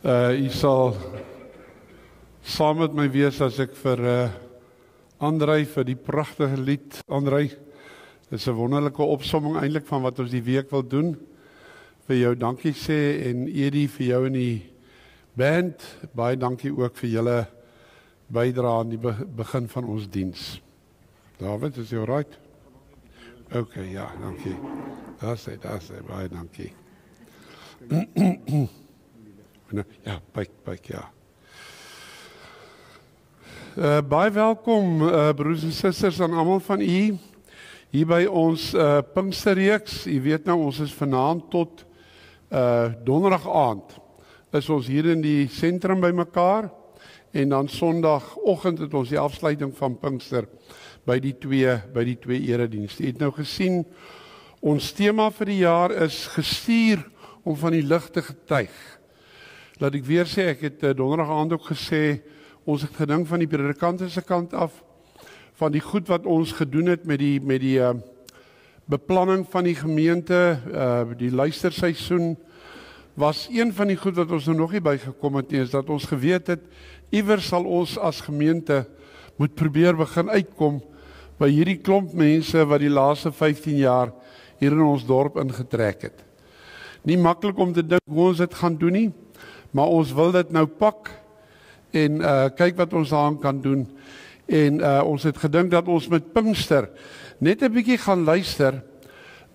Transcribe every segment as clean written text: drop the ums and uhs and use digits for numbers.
U sal saam met my wees as ek vir Andrei vir die pragtige lied. Andrei, dit is 'n wonderlike opsomming eintlik van wat ons die week wil doen. Vir jou dankie sê en Edie vir jou en die band. Baie dankie ook vir julle bydrae aan die begin van ons diens. David, is jy right? OK, ja, dankie. Daar's hy, baie dankie. Ja, byk, ja. Baie welkom, broers en susters, aan almal van u hier by ons Pinksterreeks. U weet nou, ons is vanaand tot donderdag aand is ons hier in die sentrum by mekaar en dan sondagoggend het ons die afsluiting van Pinkster by die twee eredienste. U het nou gesien, ons tema vir die jaar is gestuur om van die lig te getuig. Laat ek weer sê, ek het donderdag aand ook gesê, ons het gedink van die predikante se kant af, van die goed wat ons gedoen het met die beplanning van die gemeente, die luisterseisoen, was een van die goed wat ons nog nie bygekom het nie, is dat ons geweet het, iewers sal ons as gemeente moet probeer begin uitkom by hierdie klomp mense wat die laaste 15 jaar hier in ons dorp ingetrek het. Nie maklik om te dink hoe ons dit gaan doen nie, maar ons wil dit nou pak en kyk wat ons daaraan kan doen. En ons het gedink dat ons met Pinkster net 'n bietjie gaan luister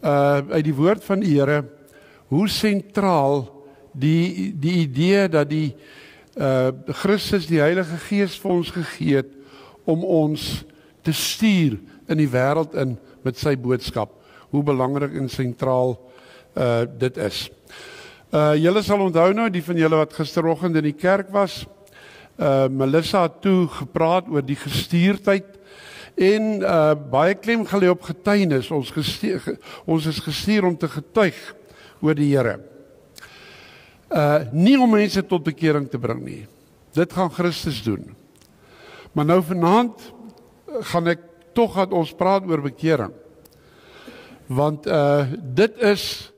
uit die woord van die Here, hoe sentraal die idee dat die Christus die Heilige Gees vir ons gegee het om ons te stuur in die wêreld in met sy boodskap, hoe belangrik en sentraal dit is. Julle sal onthou nou, die van julle wat gisteroggend in die kerk was, Melissa het toe gepraat oor die gestuurdheid en baie klem gelê op getuienis. Ons is gestuur om te getuig oor die Here. Nie om mense tot bekering te bring nie. Dit gaan Christus doen. Maar nou vanaand gaan ek tog dat ons praat oor bekering. Want dit is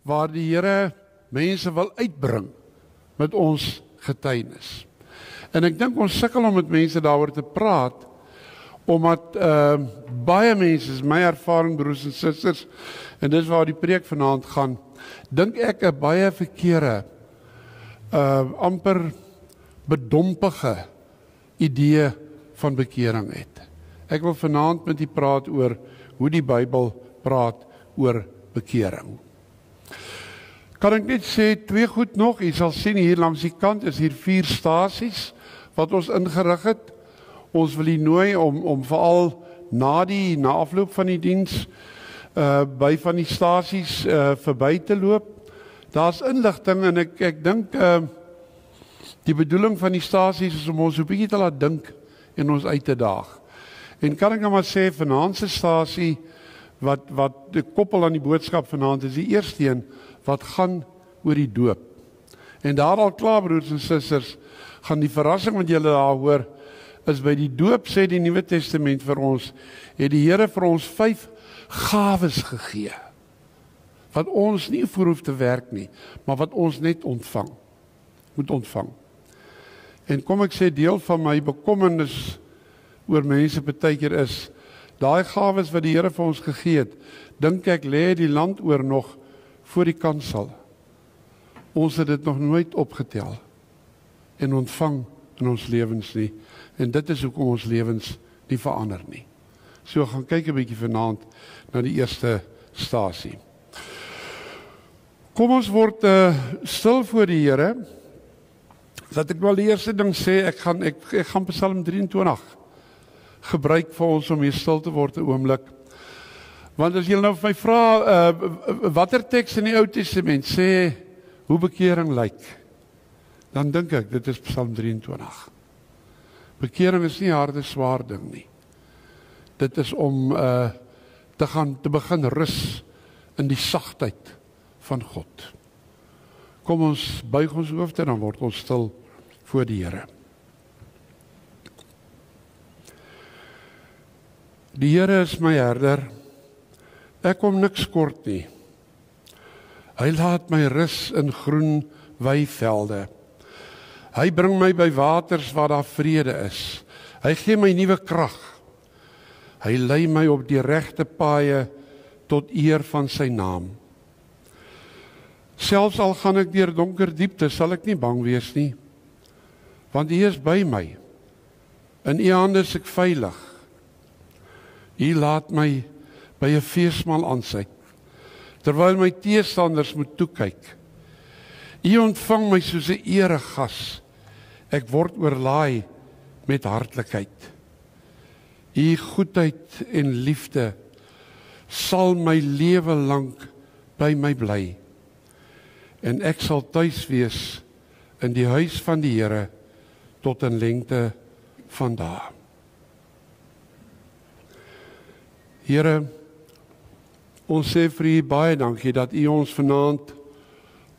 waar die Here mense wil uitbring met ons getuienis. En ek dink ons sukkel om met mense daaroor te praat, omdat baie mense, is my ervaring broers en susters, en dis waar die preek vanaand gaan, dink ek 'n baie verkeerde, amper bedompige idee van bekering het. Ek wil vanaand met u praat oor hoe die Bybel praat oor bekering. Kan ek net sê, twee goed nog, jy sal sien hier langs die kant is hier 4 stasies wat ons ingerig het. Ons wil u nooi om veral na afloop van die diens by van die stasies verby te loop. Daar's inligting en ek dink die bedoeling van die stasies is om ons 'n bietjie te laat dink en ons uit te daag. En kan ek nou maar sê, vanaand se stasie wat die koppel aan die boodskap vanaand is die eerste een wat gaan oor die doop. En daar al klaar broers en susters, gaan die verrassing wat julle daar hoor, is by die doop sê die Nuwe Testament vir ons, het die Here vir ons 5 gawes gegee, wat ons nie voor hoef te werk nie, maar wat ons net moet ontvang. En kom ek sê, deel van my bekommernis oor mense partykeer is, daai gawes wat die Here vir ons gegee het, dink ek lê die land oor nog voor die kansel. Ons het dit nog nooit opgetel en ontvang in ons lewens nie. En dit is hoekom ons lewens nie verander nie. So gaan kyk 'n bietjie vanaand na die eerste stasie. Kom ons word stil voor die Here. Dat ek wel die eerste ding sê, ek gaan Psalm 23 gebruik vir ons om hier stil te word 'n oomblik. Want as julle nou vir my vra, watter teks in die Ou Testament sê hoe bekering lyk, dan dink ek, dit is Psalm 23. Bekering is nie 'n harde swaar ding nie. Dit is om te begin rus in die sagtheid van God. Kom ons buig ons hoofde en dan word ons stil voor die Here. Die Here is my herder, ek kom niks kort nie. Hy laat my rus in groen weivelde. Hy bring my by waters waar daar vrede is. Hy gee my nuwe krag. Hy lei my op die regte paaie tot eer van sy naam. Selfs al gaan ek deur donker diepte, sal ek nie bang wees nie, want U is by my. In U hande is ek veilig. U laat my by 'n feesmaal aansit, terwyl my teestanders moet toekyk. U ontvang my soos 'n eregas. Ek word oorlaai met hartlikheid. U goedheid en liefde sal my lewe lank by my bly. En ek sal tuis wees in die huis van die Here tot in lengte van dae. Here, ons sê vir U baie dankie dat U ons vanaand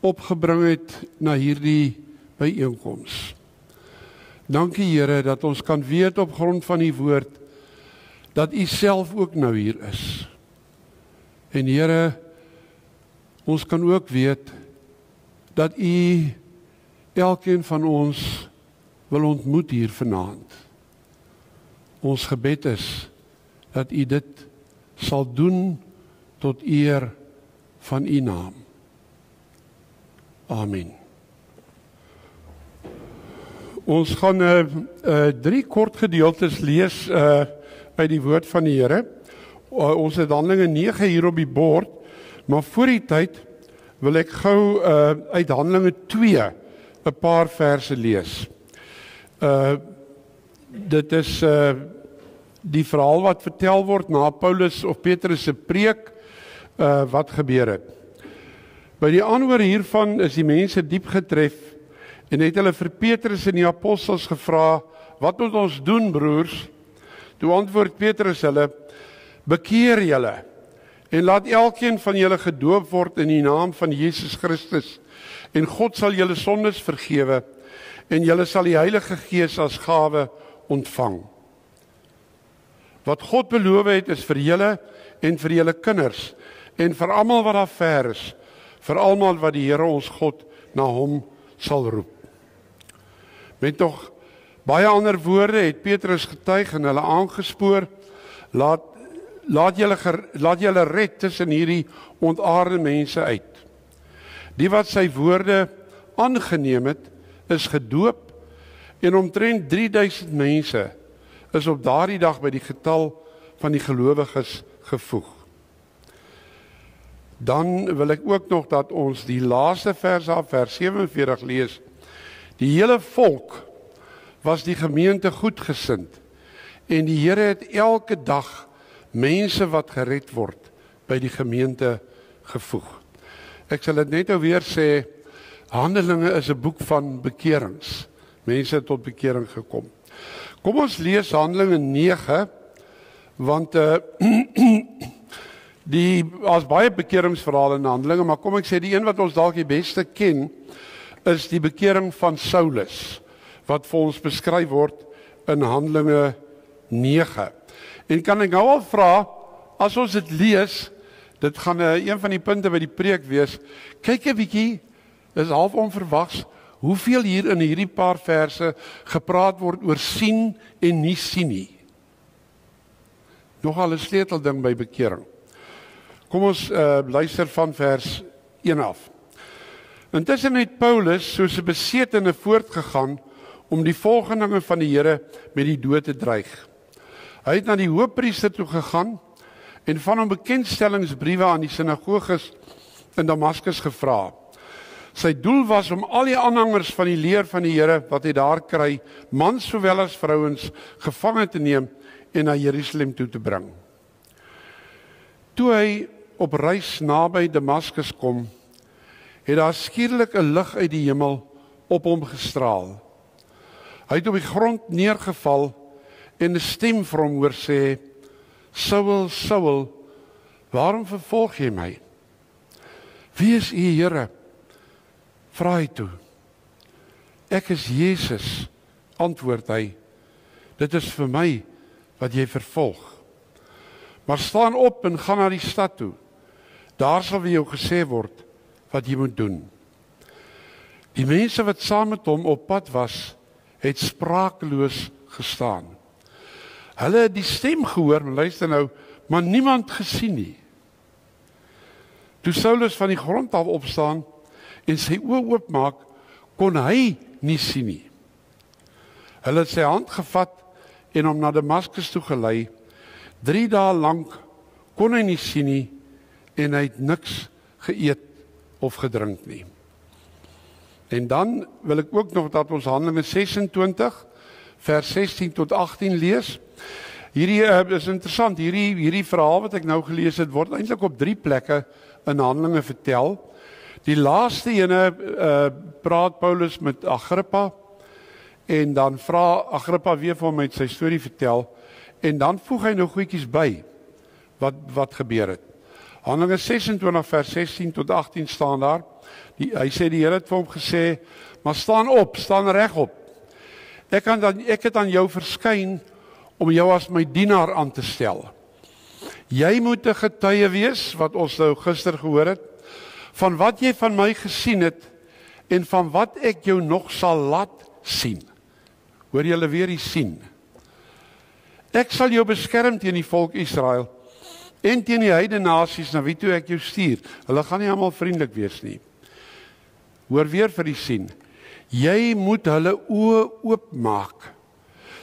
opgebring het na hierdie byeenkoms. Dankie Here dat ons kan weet op grond van U woord dat U self ook nou hier is. En Here, ons kan ook weet dat U elkeen van ons wil ontmoet hier vanaand. Ons gebed is dat U dit sal doen tot eer van U naam. Amen. Ons gaan 3 kort gedeeltes lees uit die woord van die Here. Ons het Handelinge 9 hier op die bord, maar voor die tyd wil ek gou uit Handelinge 2 'n paar verse lees. Dit is die verhaal wat vertel word na Paulus of Petrus se preek wat gebeur het. By die aanhoor hiervan is die mense diep getref en het hulle vir Petrus en die apostels gevra, wat moet ons doen, broers? Toe antwoord Petrus hulle, bekeer julle en laat elkeen van julle gedoop word in die naam van Jesus Christus en God sal julle sondes vergewe en julle sal die Heilige Gees as gawe ontvang. Wat God beloof het is vir julle en vir julle kinders en vir almal wat daar ver is, vir almal wat die Here ons God na hom sal roep. Met nog baie ander woorde het Petrus getuig en hulle aangespoor, laat julle red tussen hierdie ontaarde mense uit. Die wat sy woorde aangeneem het, is gedoop en omtrent 3000 mense is op daardie dag by die getal van die gelowiges gevoeg. Dan wil ek ook nog dat ons die laaste vers af, vers 47 lees. Die hele volk was die gemeente goedgesind en die Here het elke dag mense wat gered word by die gemeente gevoeg. Ek sal dit net nou weer sê, Handelinge is 'n boek van bekerings. Mense het tot bekering gekom. Kom ons lees Handelinge 9, want daar's baie bekeringsverhale in Handelinge, maar kom ek sê die een wat ons dalk die beste ken, is die bekering van Saulus, wat vir ons beskryf word in Handelinge 9. En kan ek nou al vra, as ons dit lees, dit gaan een van die punte by die preek wees, kyk 'n bietjie, is half onverwags, hoeveel hier in hierdie paar verse gepraat word oor sien en nie sien nie. Nogal 'n sleutelding by bekering. Kom ons luister van vers 1 af. Intussen het Paulus soos 'n besetene voortgegaan om die volgelinge van die Here met die dood te dreig. Hy het na die hoofpriester toe gegaan en van hom bekendstellingsbriewe aan die sinagoges in Damaskus gevra. Sy doel was om al die aanhangers van die leer van die Here wat hy daar kry, mans sowel as vrouens, gevange te neem en na Jerusalem toe te bring. Toe hy op reis naby Damaskus kom, het daar skielik 'n lig uit die hemel op hom gestraal. Hy het op die grond neergeval en 'n stem vir hom hoor sê, Saul, Saul, waarom vervolg jy my? Wie is U, Here? Vra hy toe. Ek is Jesus, antwoord hy. Dit is vir my wat jy vervolg. Maar staan op en gaan na die stad toe. Daar sal vir jou gesê word wat jy moet doen. Die mense wat saam met hom op pad was, het sprakeloos gestaan. Hulle het die stem gehoor, luister nou, maar niemand gesien nie. Toe Saulus van die grond af opstaan en sy oë oopmaak, kon hy nie sien nie. Hulle het sy hand gevat en hom na Damaskus toe gelei. 3 dae lank kon hy nie sien nie en hy het niks geëet of gedrink nie. En dan wil ek ook nog dat ons Handelinge 26 vers 16 tot 18 lees. Hierdie is interessant, hierdie verhaal wat ek nou gelees het, word eintlik op 3 plekke in Handelinge vertel. Die laaste ene praat Paulus met Agrippa en dan vra Agrippa weer vir hom met sy storie vertel en dan voeg hy nou goedjies by wat gebeur het. Handelinge 26 vers 16 tot 18 staan daar. Hy sê die Here het vir hom gesê, maar staan op, staan regop. Ek het aan jou verskyn om jou as my dienaar aan te stel. Jy moet 'n getuie wees, wat ons nou gister gehoor het, van wat jy van my gesien het en van wat ek jou nog sal laat sien. Hoor julle weer die sien. Ek sal jou beskerm teen die volk Israel en teen die heidene nasies na wie toe ek jou stuur. Hulle gaan nie almal vriendelik wees nie. Hoor weer vir die sien. Jy moet hulle oë oopmaak,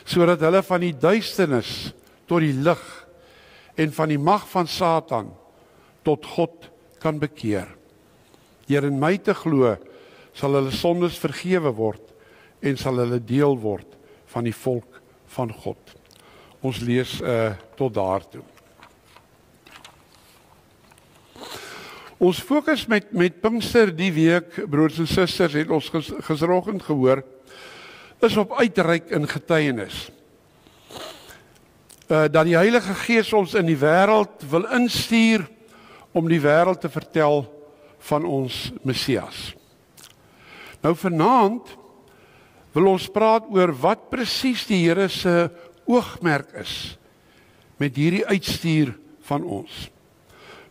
sodat hulle van die duisternis tot die lig en van die mag van Satan tot God kan bekeer. Deur in my te glo, sal hulle sondes vergewe word en sal hulle deel word van die volk van God. Ons lees tot daartoe. Ons fokus met Pinkster die week, broers en susters, het ons gisteroggend gehoor, is op uitreik in getuienis. Dat die Heilige Gees ons in die wêreld wil instuur om die wêreld te vertel van ons Messias. Nou vanaand wil ons praat oor wat presies die Here se oogmerk is met hierdie uitstuur van ons.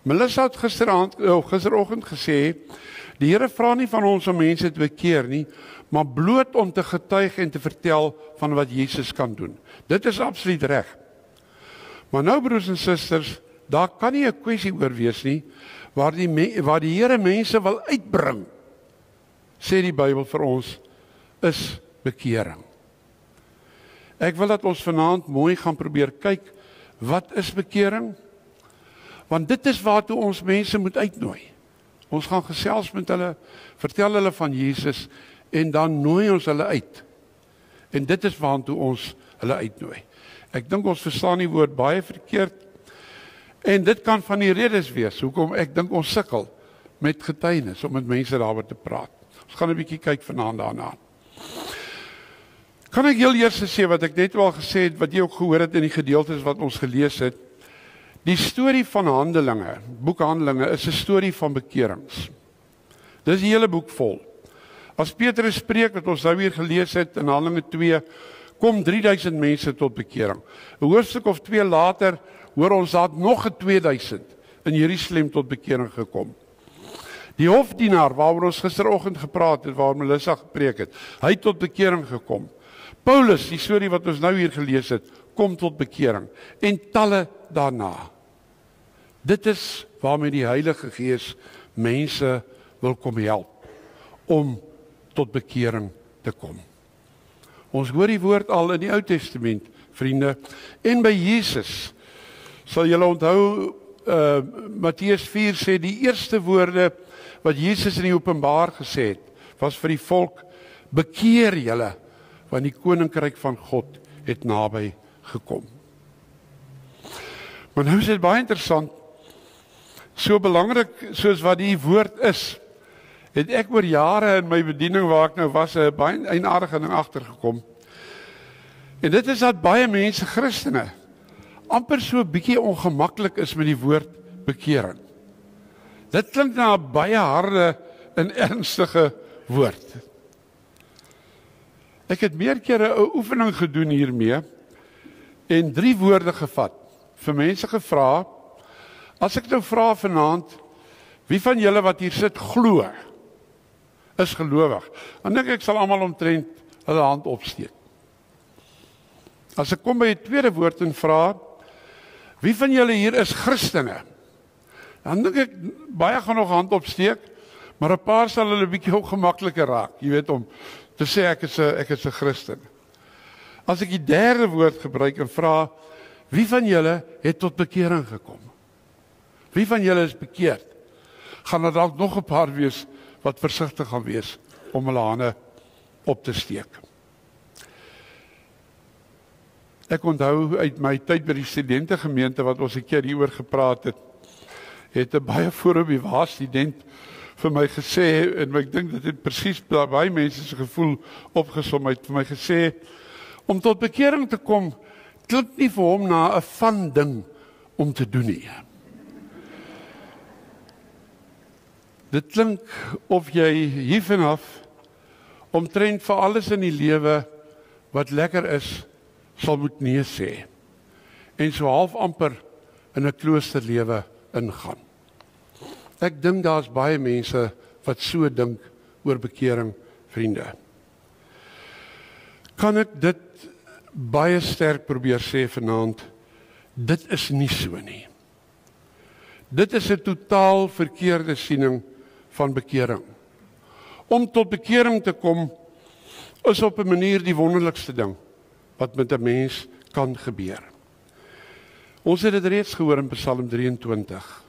Melissa het gisteroggend gesê, die Here vra nie van ons om mense te bekeer nie, maar bloot om te getuig en te vertel van wat Jesus kan doen. Dit is absoluut reg. Maar nou broers en susters, daar kan nie 'n kwessie oor wees nie, waar die Here mense wil uitbring, sê die Bybel vir ons, is bekering. Ek wil dat ons vanaand mooi gaan probeer kyk, wat is bekering? Want dit is waartoe ons mense moet uitnooi. Ons gaan gesels met hulle, vertel hulle van Jesus, en dan nooi ons hulle uit. En dit is waartoe ons hulle uitnooi. Ek dink ons verstaan die woord baie verkeerd, en dit kan van die redes wees, hoekom ek dink ons sukkel met getuienis, om met mense daaroor te praat. Ons gaan 'n bietjie kyk vanaand daarna. Kan ek heel eers sê wat ek net al gesê het, wat jy ook gehoor het in die gedeeltes wat ons gelees het, die storie van Handelinge, boek Handelinge, is 'n storie van bekerings. Dis die hele boek vol. As Petrus spreek, wat ons nou weer gelees het in Handelinge 2, kom 3000 mense tot bekering. 'n Hoofstuk of 2 later, hoor ons dat nog 'n 2000 in Jerusalem tot bekering gekom. Die hofdienaar, waaroor ons gisteroggend gepraat het, waar Melissa gepreek het, hy het tot bekering gekom. Paulus, die storie wat ons nou hier gelees het, kom tot bekering. En talle daarna. Dit is waarmee die Heilige Gees mense wil kom help, om tot bekering te kom. Ons hoor die woord al in die Ou Testament, vriende, en by Jesus, sal julle onthou, Matteus 4 sê, die eerste woorde wat Jesus in die openbaar gesê het, was vir die volk, bekeer julle, want die koninkryk van God het naby gekom. Maar nou is dit baie interessant, so belangrik soos wat die woord is, het ek oor jare in my bediening waar ek nou was, baie eienaardige ding agtergekom. En dit is dat baie mense, Christene, amper so 'n bietjie ongemaklik is met die woord bekering. Dit klink na 'n baie harde en ernstige woord. Ek het meer kere 'n oefening gedoen hiermee en 3 woorde gevat. Vir mense gevra, as ek nou vra vanaand, wie van julle wat hier sit glo is gelowig. Dan dink ek sal almal omtrent hulle hand opsteek. As ek kom by die tweede woord en vra, wie van julle hier is Christene? Dan dink ek, baie gaan nog hand opsteek, maar 'n paar sal hulle 'n bietjie ongemakliker raak, jy weet, om te sê ek is 'n Christen. As ek die derde woord gebruik en vra, wie van julle het tot bekering gekom? Wie van julle is bekeerd? Gaan daar dalk nog 'n paar wees wat versigtig gaan wees om hulle hande op te steek. Ek onthou uit my tyd by die studentegemeente wat ons 'n keer hieroor gepraat het 'n baie voorbewaar student vir my gesê, en ek dink dit het presies baie mense se gevoel opgesom, het vir my gesê, om tot bekering te kom, klink nie vir hom na 'n van ding om te doen nie. Dit klink of jy hiervanaf omtrent vir alles in die lewe wat lekker is, sal moet nee sê. En so half amper in 'n kloosterlewe ingaan. Ek dink daar's baie mense wat so dink oor bekering, vriende. Kan ek dit baie sterk probeer sê vanaand? Dit is nie so nie. Dit is 'n totaal verkeerde siening van bekering. Om tot bekering te kom is op 'n manier die wonderlikste ding wat met 'n mens kan gebeur. Ons het dit reeds gehoor in Psalm 23.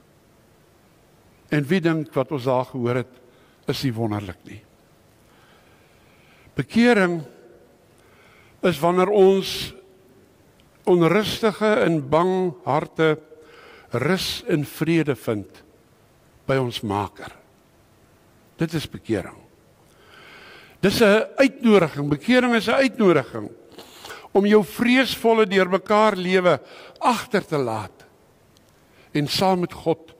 En wie dink wat ons daar gehoor het, is nie wonderlik nie. Bekering is wanneer ons onrustige en bang harte rus en vrede vind by ons Maker. Dit is bekering. Dis 'n uitnodiging. Bekering is 'n uitnodiging om jou vreesvolle deurmekaar lewe agter te laat en saam met God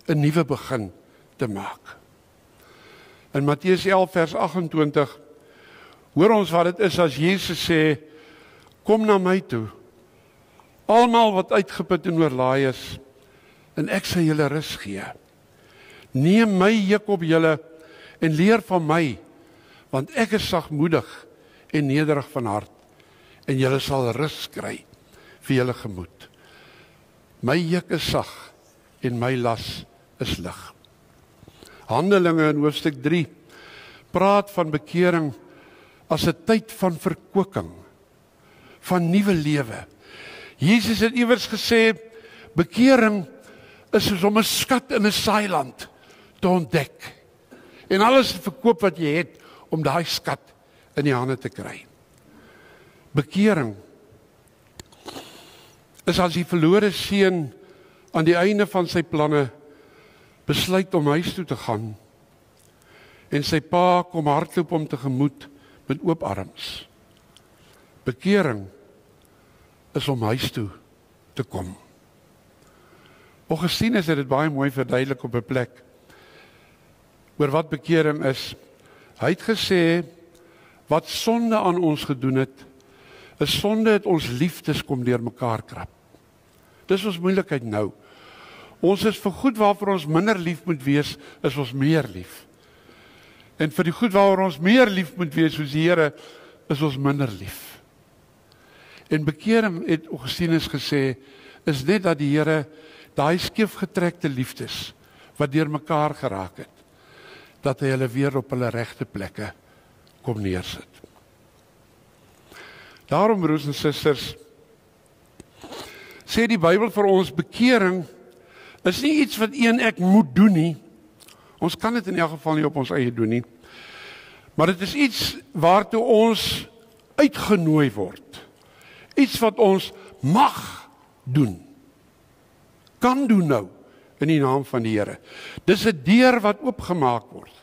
'n nuwe begin te maak. In Matteus 11 vers 28 hoor ons wat dit is as Jesus sê, kom na my toe, almal wat uitgeput en oorlaai is, en ek sal julle rus gee. Neem my juk op julle en leer van my, want ek is sagmoedig en nederig van hart, en julle sal rus kry vir julle gemoed. My juk is sag en my las is lig. Handelinge in hoofstuk 3 praat van bekering as 'n tyd van verkwikking, van nuwe lewe. Jesus het iewers gesê, bekering is soos om 'n skat in 'n saailand te ontdek. En alles verkoop wat jy het om daai skat in die hande te kry. Bekering is as die verlore seun aan die einde van sy planne besluit om huis toe te gaan en sy pa kom hardloop hom tegemoet met oop arms. Bekering is om huis toe te kom. Augustinus het dit baie mooi verduidelik op 'n plek oor wat bekering is. Hy het gesê, wat sonde aan ons gedoen het, is sonde het ons liefdes kom deur mekaar krap. Dis ons moeilikheid nou. Ons is vir goed waarvoor ons minder lief moet wees, is ons meer lief. En vir die goed waaroor ons meer lief moet wees, soos die Here, is ons minder lief. En bekering, het Augustinus gesê, is net dat die Here daai skeefgetrekte liefdes wat deur mekaar geraak het, dat hy hulle weer op hulle regte plekke kom neersit. Daarom, broers en susters, sê die Bybel vir ons, bekering is nie iets wat ek moet doen nie. Ons kan dit in elk geval nie op ons eie doen nie. Maar dit is iets waartoe ons uitgenooi word. Iets wat ons mag doen. Kan doen nou, in die naam van die Here. Dis 'n deur wat oopgemaak word.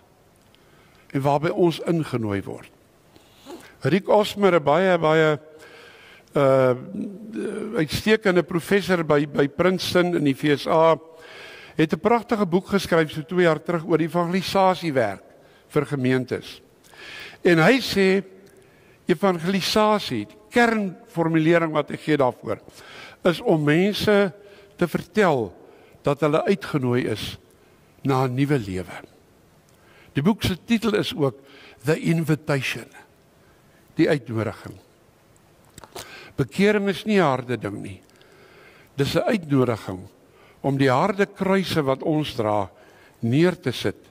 En waarby ons ingenooi word. Rick Osmer, 'n baie uitstekende professor by Princeton in die VSA, het 'n pragtige boek geskryf so 2 jaar terug oor evangelisasiewerk vir gemeentes. En hy sê, evangelisasie, die kernformulering wat hy gee daarvoor, is om mense te vertel dat hulle uitgenooi is na 'n nuwe lewe. Die boek se titel is ook The Invitation, die uitnodiging. Bekering is nie 'n harde ding nie. Dis 'n uitnodiging om die harde kruise wat ons dra neer te sit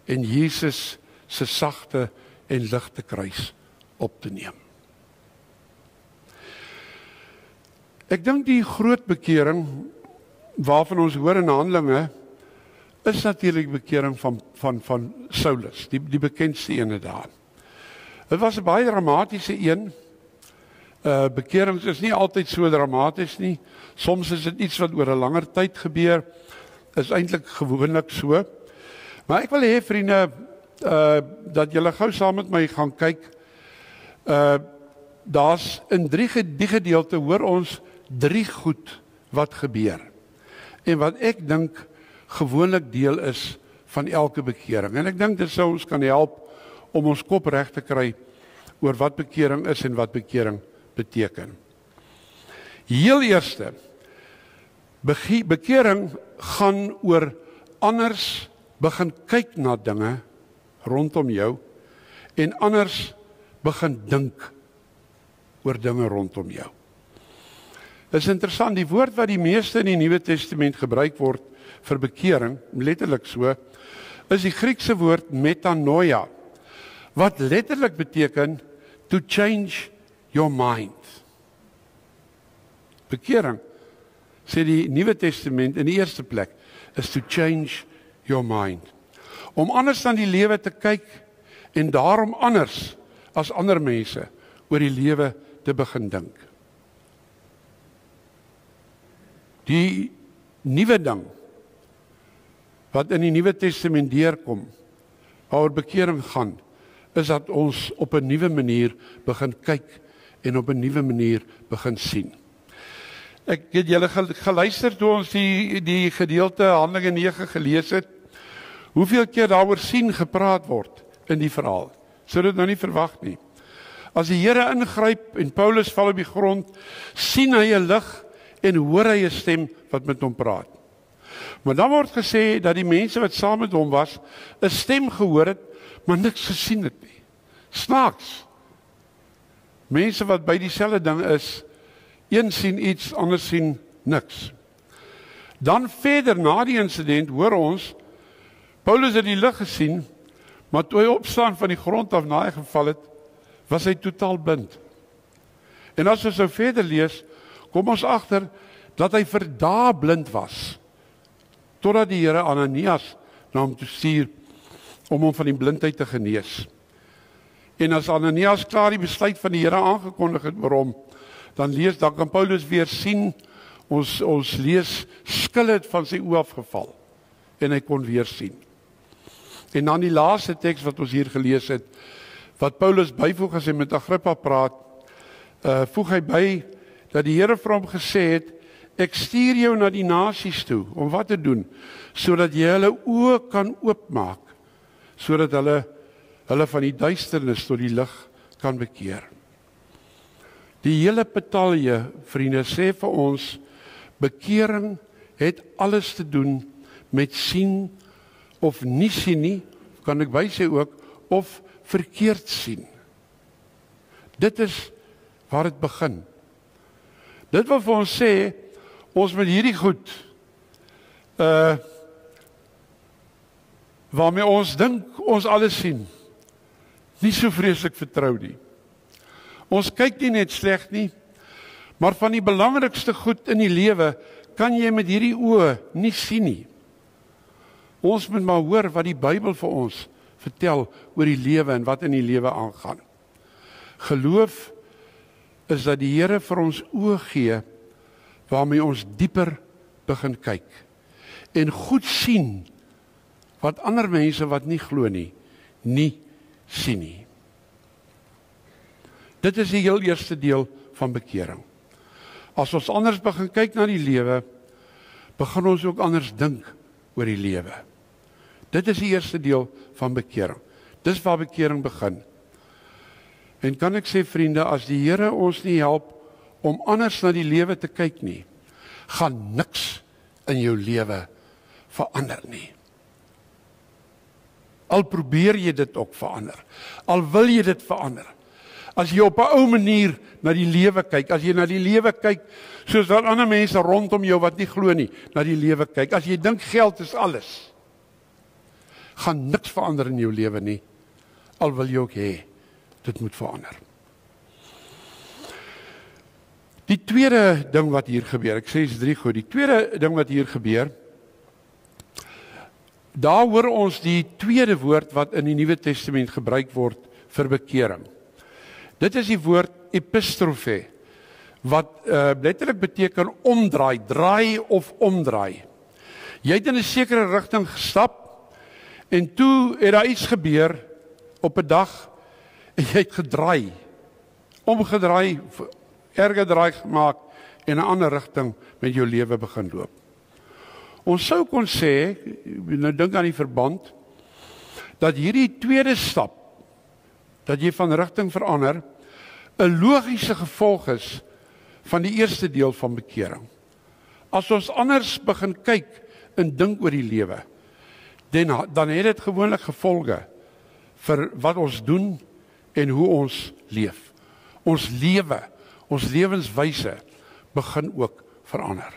en Jesus se sagte en ligte kruis op te neem. Ek dink die groot bekering waarvan ons hoor in Handelinge is natuurlik bekering van Saulus, die bekendste ene daar. Dit was 'n baie dramatiese een. Bekerings is nie altyd so dramaties nie. Soms is dit iets wat oor 'n langer tyd gebeur. Is eintlik gewoonlik so. Maar ek wil hê vriende dat julle gou saam met my gaan kyk. Daar's in die gedeelte hoor ons 3 goed wat gebeur. En wat ek dink gewoonlik deel is van elke bekering. En ek dink dit sou ons kan help om ons kop reg te kry oor wat bekering is en wat bekering beteken. Heel eerste, bekering gaan oor anders begin kyk na dinge rondom jou en anders begin dink oor dinge rondom jou. Dit is interessant, die woord wat die meeste in die Nuwe Testament gebruik word vir bekering, letterlik so, is die Griekse woord metanoia, wat letterlik beteken to change your mind. Bekering, sê die Nuwe Testament in die eerste plek, is to change your mind. Om anders aan die lewe te kyk en daarom anders as ander mense oor die lewe te begin dink. Die nuwe ding wat in die Nuwe Testament deurkom, waaroor bekering gaan, is dat ons op 'n nuwe manier begin kyk en op 'n nuwe manier begin sien. Ek het julle geluister toe ons die gedeelte Handelinge 9 gelees het. Hoeveel keer daaroor sien gepraat word in die verhaal? Sou dit nou nie verwag nie. As die Here ingryp en Paulus val op die grond, sien hy 'n lig en hoor hy 'n stem wat met hom praat. Maar dan word gesê dat die mense wat saam met hom was, 'n stem gehoor het, maar niks gesien het nie. Snaaks. Mense wat by dieselfde ding is, een sien iets, ander sien niks. Dan verder na die insident hoor ons, Paulus het die lig gesien, maar toe hy opstaan van die grond af na hy geval het, was hy totaal blind. En as ons nou verder lees, kom ons agter dat hy vir dae blind was, totdat die Here Ananias na hom toe stuur om hom van die blindheid te genees. En as Ananias klaar die besluit van die Here aangekondig het oor hom, dan kan Paulus weer sien, ons lees, skil het van sy oë afgeval, en hy kon weer sien. En dan die laaste teks wat ons hier gelees het, wat Paulus byvoeg as hy met Agrippa praat, voeg hy by, dat die Here vir hom gesê het, ek stuur jou na die nasies toe, om wat te doen, sodat jy hulle oë kan oopmaak, sodat hulle van die duisternis tot die lig kan bekeer. Die hele betalje, vriende, sê vir ons, bekering het alles te doen met sien of nie sien nie, kan ek bysê ook, of verkeerd sien. Dit is waar dit begin. Dit wil vir ons sê, ons met hierdie goed, waarmee ons dink, ons alles sien, nie so vreeslik vertrou nie. Ons kyk nie net sleg nie, maar van die belangrikste goed in die lewe, kan jy met hierdie oë nie sien nie. Ons moet maar hoor wat die Bybel vir ons vertel oor die lewe en wat in die lewe aangaan. Geloof is dat die Here vir ons oë gee, waarmee ons dieper begin kyk en goed sien wat ander mense wat nie glo nie sien nie. Dit is die heel eerste deel van bekering. As ons anders begin kyk na die lewe, begin ons ook anders dink oor die lewe. Dit is die eerste deel van bekering. Dis waar bekering begin. En kan ek sê, vriende, as die Here ons nie help om anders na die lewe te kyk nie, gaan niks in jou lewe verander nie. Al probeer jy dit ook verander. Al wil jy dit verander. As jy op 'n ou manier na die lewe kyk, as jy na die lewe kyk soos wat ander mense rondom jou wat nie glo nie, na die lewe kyk, as jy dink geld is alles, gaan niks verander in jou lewe nie, al wil jy ook hê, dit moet verander. Die tweede ding wat hier gebeur, ek sê is 3 goed, die tweede ding wat hier gebeur, daar hoor ons die tweede woord wat in die Nuwe Testament gebruik word vir bekering. Dit is die woord epistrophe, wat letterlik beteken omdraai, draai of omdraai. Jy het in 'n sekere rigting gestap, en toe het daar iets gebeur op 'n dag, en jy het gedraai, omgedraai, erge draai gemaak, en 'n ander rigting met jou lewe begin loop. Ons sou kon sê, nou dink aan die verband, dat hierdie tweede stap, dat jy van rigting verander, 'n logiese gevolg is van die eerste deel van bekering. As ons anders begin kyk en dink oor die lewe, dan het dit gewoonlik gevolge vir wat ons doen en hoe ons leef. Ons lewe, ons lewenswyse begin ook verander.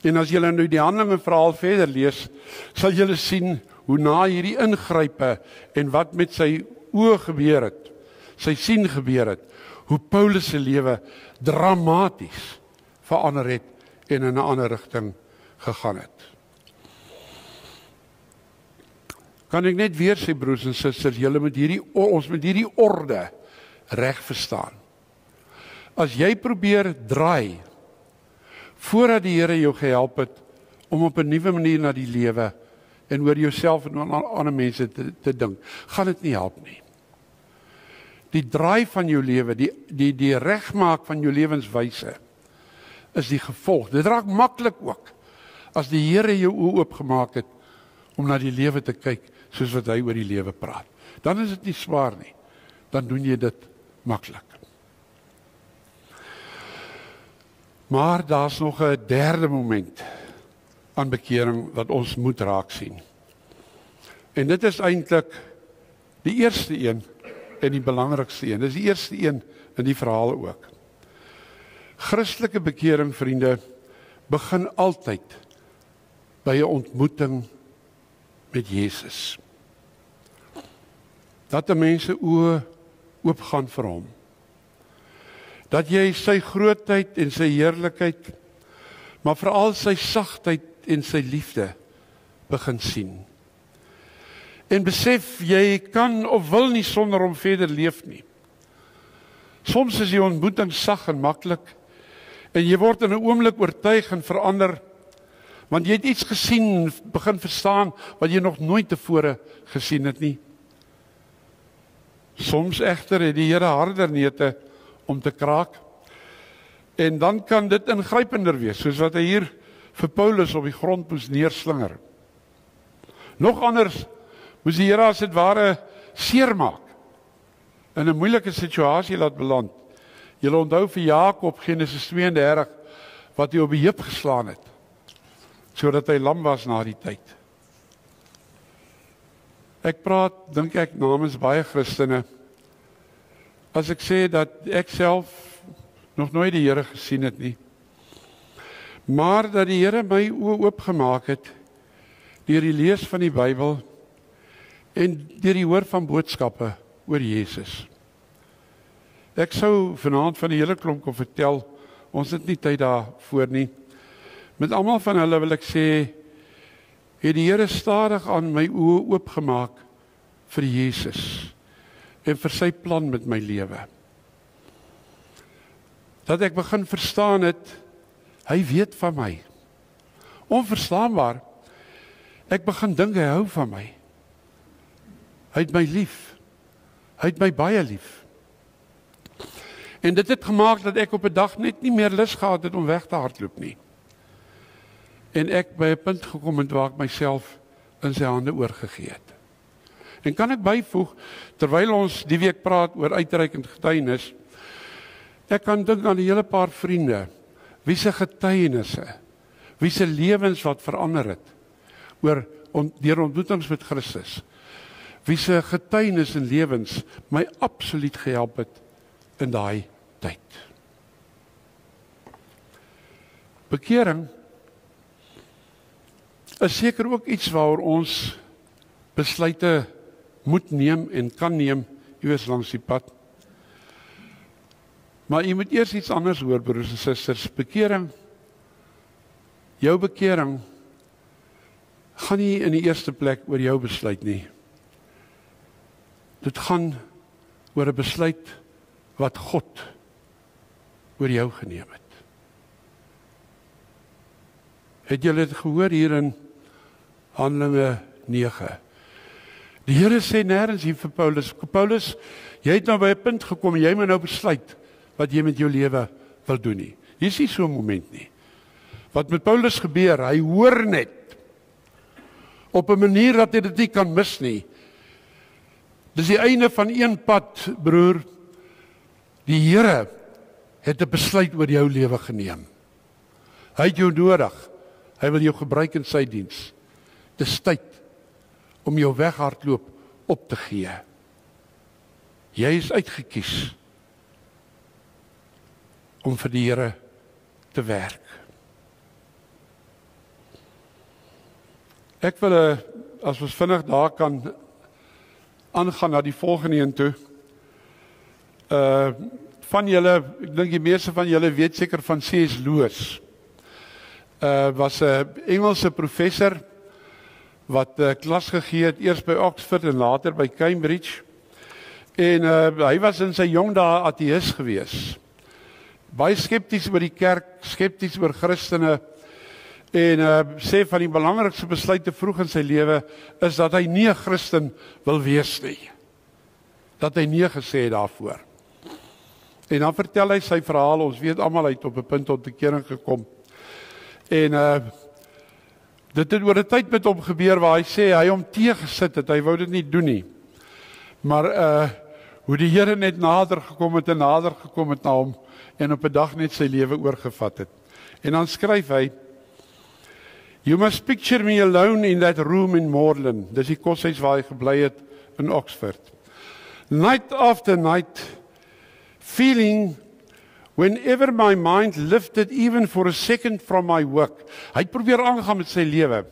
En as julle nou die Handelinge verhaal verder lees, sal julle sien hoe na hierdie ingrype en wat met sy oë gebeur het, sy sien gebeur het, hoe Paulus se lewe dramaties verander het en in 'n ander rigting gegaan het. Kan ek net weer sê, broers en susters, julle moet ons moet hierdie orde reg verstaan. As jy probeer draai voordat die Here jou gehelp het om op 'n nuwe manier na die lewe en oor jouself en ander mense te dink, gaan dit nie help nie. Die draai van jou lewe, die regmaak van jou lewenswyse is die gevolg. Dit raak maklik ook as die Here jou oë oopgemaak het om na die lewe te kyk soos wat hy oor die lewe praat. Dan is dit nie swaar nie. Dan doen jy dit maklik. Maar daar's nog 'n derde moment aan bekering wat ons moet raak sien. En dit is eintlik die eerste een en die belangrikste een. Dis die eerste een in die verhaal ook. Christelike bekering, vriende, begin altyd by 'n ontmoeting met Jesus. Dat 'n mens se oë oopgaan vir hom. Dat jy sy grootheid en sy heerlikheid, maar veral sy sagtheid en sy liefde begin sien. En besef, jy kan of wil nie sonder hom verder leef nie. Soms is die ontmoeting sag en maklik, en jy word in 'n oomblik oortuig en verander, want jy het iets gesien en begin verstaan wat jy nog nooit tevore gesien het nie. Soms egter het die Here harder neute om te kraak, en dan kan dit ingrypender wees, soos wat hy hier vir Paulus op die grond moes neerslinger. Nog anders moes die Here as dit ware seermaak, in 'n moeilike situasie laat beland. Julle onthou vir Jakob, Genesis 32, wat hy op die heup geslaan het, sodat hy lam was na die tyd. Ek praat, dink ek, namens baie Christene, as ek sê dat ek self nog nooit die Here gesien het nie, maar dat die Here my oë oopgemaak het deur die lees van die Bybel en deur die hoor van boodskappe oor Jesus. Ek sou vanaand van die hele klomp kon vertel, ons het nie tyd daarvoor nie. Met almal van hulle wil ek sê, het die Here stadig aan my oë oopgemaak vir Jesus en vir sy plan met my lewe. Dat ek begin verstaan het, hy weet van my. Onverstaanbaar, ek begin dink hy hou van my. Hy het my lief. Hy het my baie lief. En dit het gemaak dat ek op 'n dag net nie meer lus gehad het om weg te hardloop nie. En ek by 'n punt gekom het waar ek myself in sy hande oorgegee het. En kan ek byvoeg, terwyl ons die week praat oor uitreikend getuienis, ek kan dink aan 'n hele paar vriende, wie se getuienisse, wie se lewens wat verander het, oor deur ontmoetings met Christus, wie se getuienis en lewens my absoluut gehelp het in daai tyd. Bekering is seker ook iets waaroor ons besluite moet neem en kan neem iewers langs die pad. Maar jy moet eers iets anders hoor, broers en susters. Bekering, jou bekering, gaan nie in die eerste plek oor jou besluit nie. Dit gaan oor 'n besluit wat God oor jou geneem het. Het julle dit gehoor hier in Handelinge 9? Die Here sê nêrens hier vir Paulus, Paulus, jy het nou by 'n punt gekom, jy moet nou besluit wat jy met jou lewe wil doen nie. Hier is nie so 'n moment nie. Wat met Paulus gebeur, hy hoor net op 'n manier dat hy dit nie kan mis nie. Dis die einde van een pad, broer. Die Here het 'n besluit oor jou lewe geneem. Hy het jou nodig. Hy wil jou gebruik in sy diens. Dis tyd om jou weghardloop op te gee. Jy is uitgekies om vir die Here te werk. Ek wil, as ons vinnig daar kan aangaan na die volgende een toe. Van julle, ek dink die meeste van julle weet seker van C.S. Lewis. Was 'n Engelse professor wat klas gegee het, eers by Oxford en later by Cambridge. En hy was in sy jong dae ateïs gewees. Baie skepties oor die kerk, skepties oor Christene. En sê van die belangrikste besluite vroeg in sy lewe is dat hy nie 'n Christen wil wees nie. Dat hy nee gesê het daarvoor. En dan vertel hy sy verhaal, ons weet almal hy het op 'n punt tot bekering gekom. En dit het oor 'n tyd met hom gebeur waar hy sê hy hom teëgesit het, hy wou dit nie doen nie. Maar hoe die Here net nader gekom het na hom en op 'n dag net sy lewe oorgevat het. En dan skryf hy: You must picture me alone in that room in Moorland. Dis die koshuis waar hy gebly het in Oxford. Night after night, feeling whenever my mind lifted even for a second from my work. Hy het probeer aangaan met sy lewe.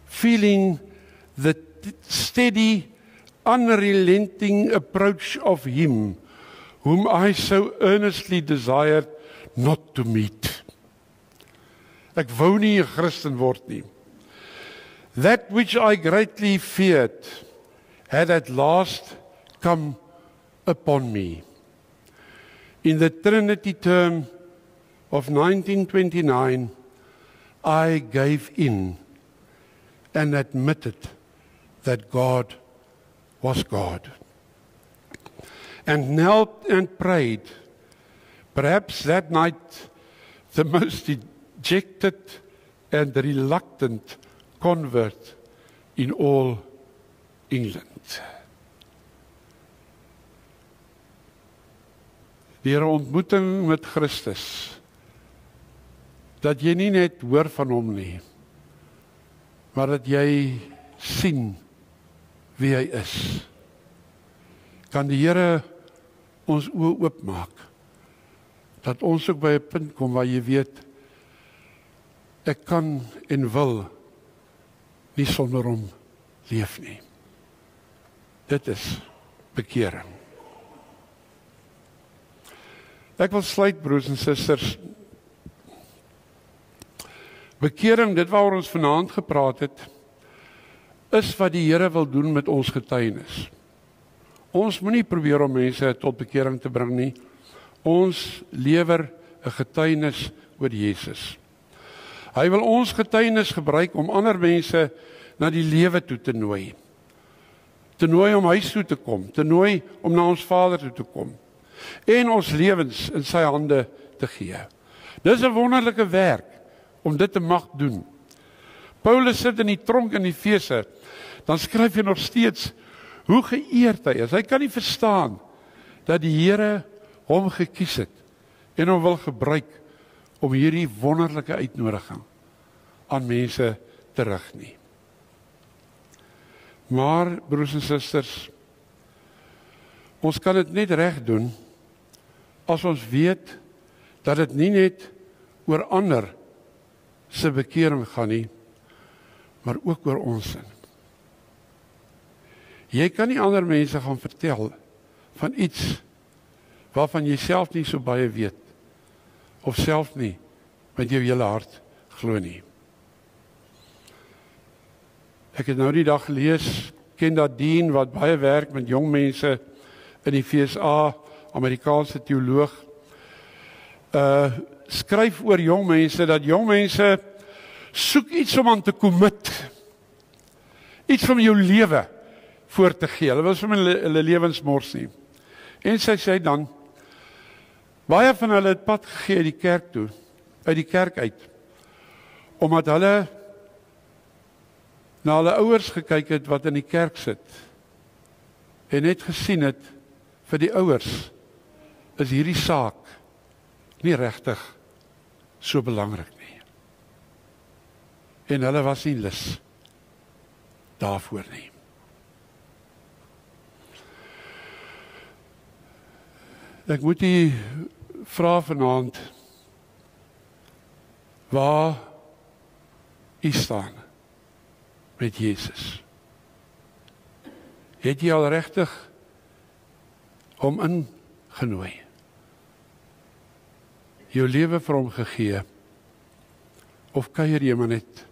Feeling the steady, unrelenting approach of him whom I so earnestly desired not to meet. Ek wou nie 'n Christen word nie. That which I greatly feared had at last come upon me. In the Trinity term of 1929, I gave in and admitted that God was God. And knelt and prayed, perhaps that night the most dejected and reluctant convert in all England. Deur 'n ontmoeting met Christus, dat jy nie net hoor van hom nie, maar dat jy sien wie hy is. Kan die Here ons oë oopmaak, dat ons ook by 'n punt kom waar jy weet, ek kan en wil nie sonder hom leef nie. Dit is bekering. Ek wil sluit, broers en susters. Bekering, dit waaroor ons vanaand gepraat het, is wat die Here wil doen met ons getuienis. Ons moenie probeer om mense tot bekering te bring nie. Ons lewer 'n getuienis oor Jesus. Hy wil ons getuienis gebruik om ander mense na die lewe toe te nooi. Te nooi om huis toe te kom, te nooi om na ons Vader toe te kom. En ons lewens in sy hande te gee. Dis 'n wonderlike werk om dit te mag doen. Paulus sit in die tronk in Efese, dan skryf hy nog steeds hoe geëerd hy is. Hy kan nie verstaan dat die Here hom gekies het en hom wil gebruik om hierdie wonderlike uitnodiging aan mense te rig nie. Maar, broers en susters, ons kan dit net reg doen as ons weet dat dit nie net oor ander se bekering gaan nie, maar ook oor ons sin. Jy kan nie ander mense gaan vertel van iets waarvan jy self nie so baie weet, of self nie met jou hele hart glo nie. Ek het nou die dag gelees, ken dat Dean wat baie werk met jong mense in die VSA, Amerikaanse teoloog, skryf oor jong mense, dat jong mense soek iets om aan te commit, iets om jou lewe voor te gee. Hulle wil vir hulle lewens mors nie. En sy sê dan, baie van hulle het pad gegee uit die kerk toe, uit die kerk uit, omdat hulle na hulle ouers gekyk het wat in die kerk sit, en net gesien het, vir die ouers is hierdie saak nie regtig so belangrik nie. En hulle was nie lus daarvoor nie. Ek moet die vra vanaand, waar u staan met Jesus. Het jy al regtig hom ingenooi? Jou lewe vir hom gegee? Of kuier jy maar net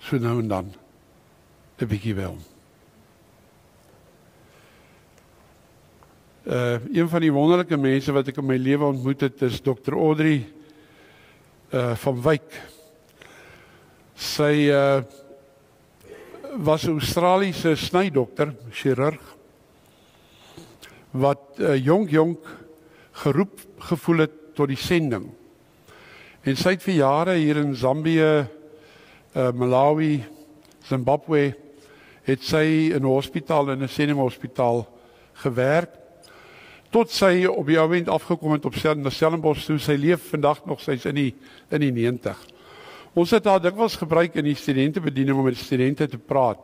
so nou en dan 'n bietjie by hom? Een van die wonderlike mense wat ek in my lewe ontmoet het, is Dr. Audrey van Wyk. Sy was 'n Australiese snydokter, chirurg, wat jonk geroep gevoel het tot die sending. En sy het vir jare hier in Zambië, Malawi, Zimbabwe, het sy in 'n hospitaal, in 'n sendinghospitaal gewerk, tot sy op die oomblik afgekom het op Stellenbosch toe. Sy leef vandag nog, sy's in die 90. Ons het haar dikwels gebruik in die studentebediening om met die studente te praat.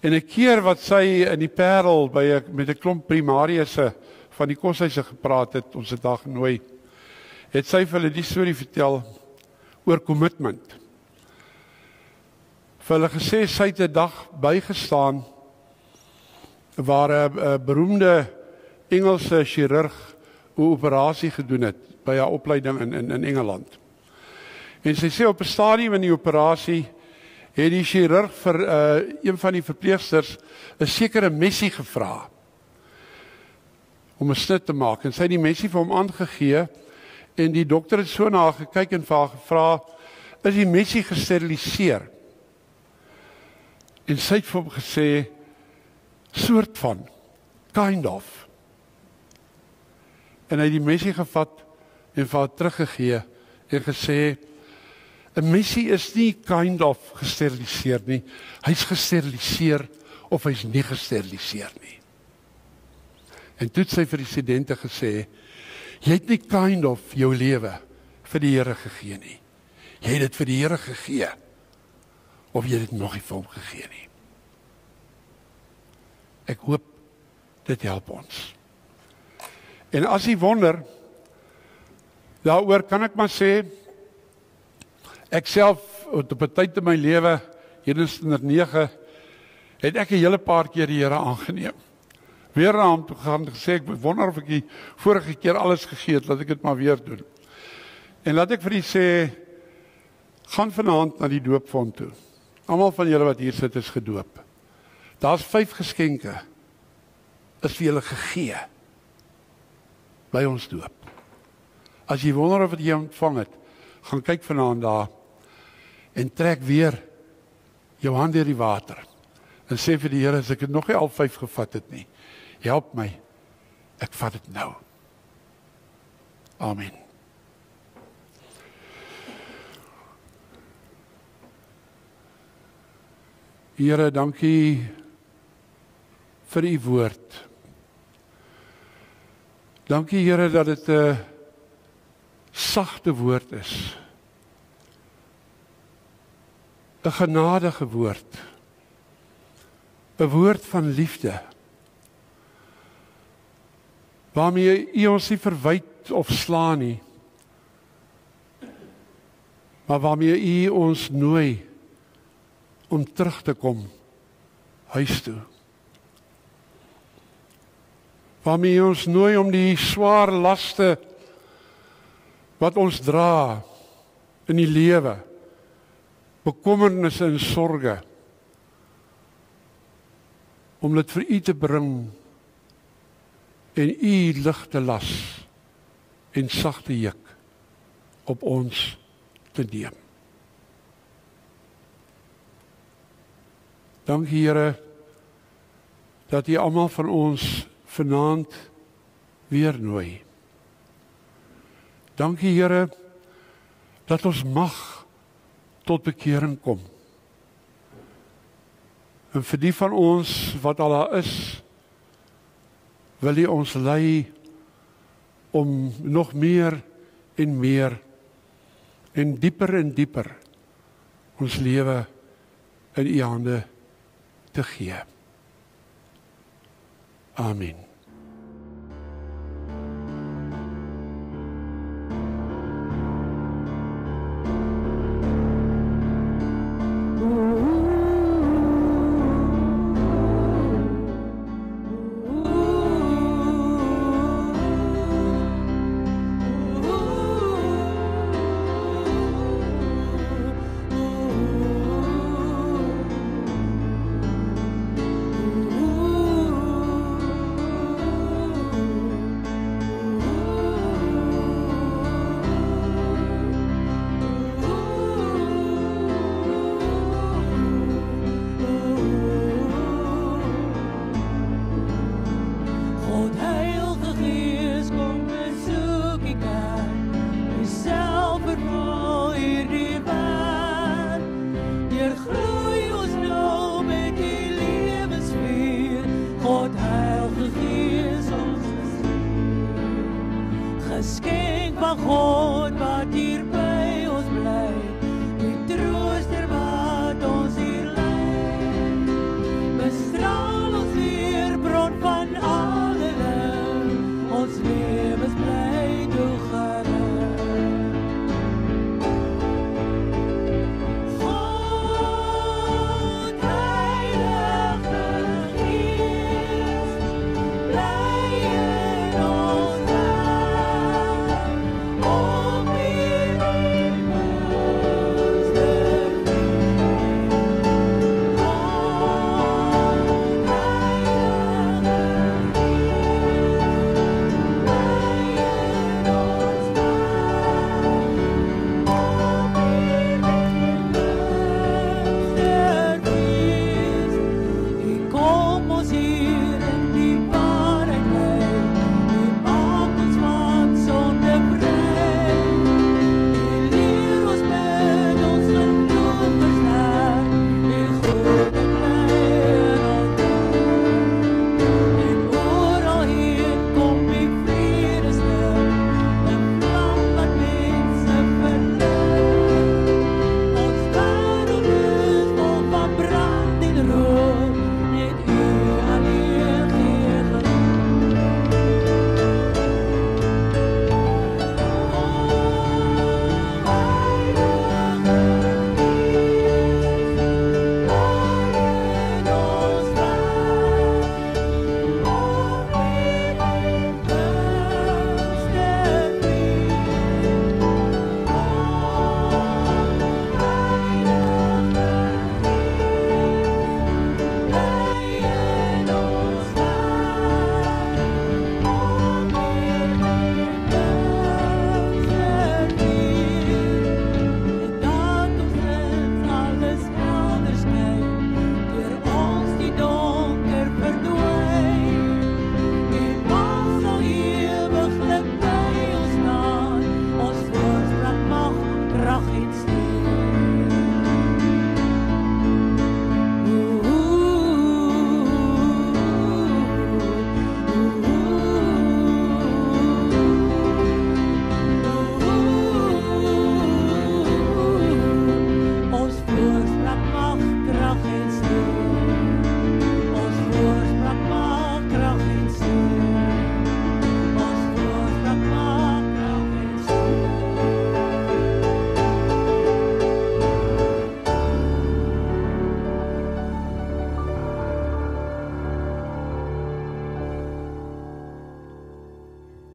En 'n keer wat sy in die Parel met 'n klomp primariëse van die koshuise gepraat het, ons het haar genooi, het sy vir hulle die storie vertel oor commitment. Vir hulle gesê, sy het 'n dag bygestaan waar 'n beroemde Engelse chirurg 'n operasie gedoen het by haar opleiding in Engeland. En sy sê op 'n stadium in die operasie het die chirurg vir een van die verpleegsters 'n sekere messie gevra om 'n snit te maak, en sy het die messie vir hom aangegee, en die dokter het so na haar gekyk en vir haar gevra, is die messie gesteriliseer? En sy het vir hom gesê, soort van, kind of. En hy het die messie gevat en vir haar teruggegee en gesê, 'n messie is nie kind of gesteriliseer nie, hy's gesteriliseer of hy's nie gesteriliseer nie. En toe het sy vir die studente gesê, jy het nie kind of jou lewe vir die Here gegee nie. Jy het dit vir die Here gegee, of jy het dit nog nie vir hom gegee nie. Ek hoop dit help ons. En as jy wonder, daaroor kan ek maar sê, ek self, op 'n tyd in my lewe, hier in 1909, het ek 'n hele paar keer die Here aangeneem. Weer na hom toe gaan en gesê, ek wonder of ek die vorige keer alles gegee het, laat ek dit maar weer doen. En laat ek vir u sê, gaan vanaand na die doopfont toe. Almal van julle wat hier sit is gedoop. Daar's 5 geskenke, is vir julle gegee by ons doop. As jy wonder of jy ontvang het, gaan kyk vanaand daar en trek weer jou hand deur die water en sê vir die Here, as ek het nog nie al 5 gevat het nie, help my, ek vat dit nou. Amen. Here, dankie vir u woord. Dankie Here dat dit 'n sagte woord is. 'n genadige woord. 'n woord van liefde, waarmee U ons nie verwyd of slaan nie, maar waarmee U ons nooi om terug te kom huis toe. Waarmee U ons nooi om die swaar laste wat ons dra in die lewe, bekommernisse en sorge, om dit vir U te bring en U lig te las en sagte juk op ons te neem. Dankie Here dat U almal van ons vanaand weer nooi. Dankie Here dat ons mag tot bekering kom. En vir die van ons wat al daar is, wil U ons lei om nog meer en meer en dieper ons lewe in U hande te gee. Amen. Your